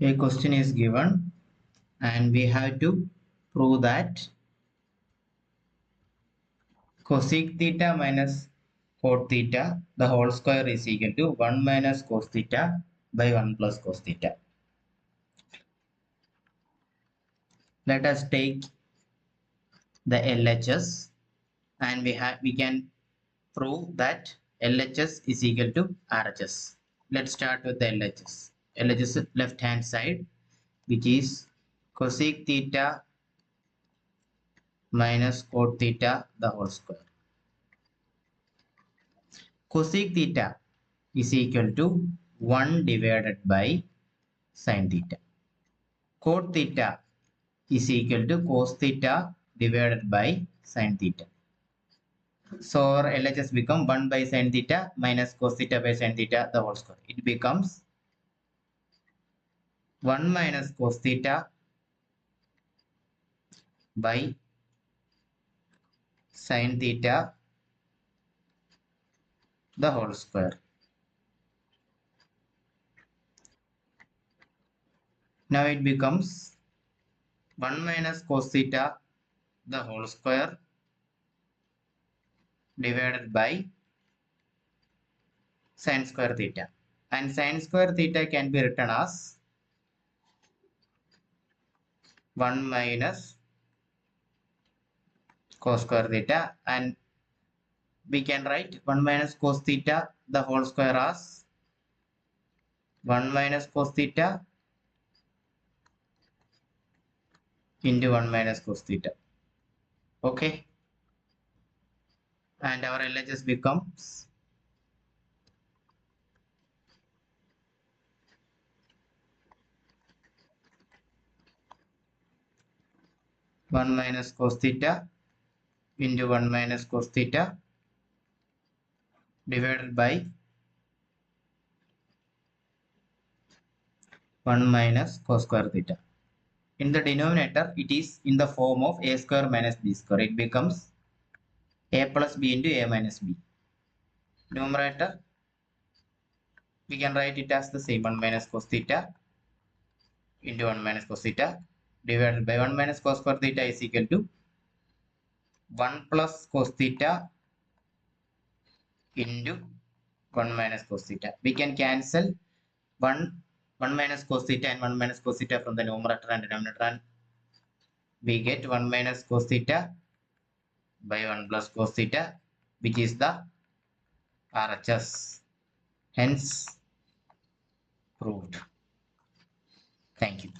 A question is given and we have to prove that cosec theta minus cot theta the whole square is equal to 1 minus cos theta by 1 plus cos theta. Let us take the LHS and we can prove that LHS is equal to RHS. Let's start with the LHS. LHS left hand side, which is cosec theta minus cot theta the whole square. Cosec theta is equal to 1 divided by sin theta. Cot theta is equal to cos theta divided by sin theta. So our LHS become 1 by sin theta minus cos theta by sin theta the whole square. It becomes 1 minus cos theta by sin theta the whole square. Now it becomes 1 minus cos theta the whole square divided by sin square theta. And sin square theta can be written as 1 minus cos square theta, and we can write 1 minus cos theta the whole square as 1 minus cos theta into 1 minus cos theta. Okay, and our LHS becomes 1 minus cos theta into 1 minus cos theta divided by 1 minus cos square theta. In the denominator, it is in the form of a square minus b square. It becomes a plus b into a minus b. Numerator, we can write it as the same 1 minus cos theta into 1 minus cos theta divided by 1 minus cos square theta is equal to 1 plus cos theta into 1 minus cos theta. We can cancel 1 minus cos theta and 1 minus cos theta from the numerator and denominator, and we get 1 minus cos theta by 1 plus cos theta, which is the RHS. Hence proved. Thank you.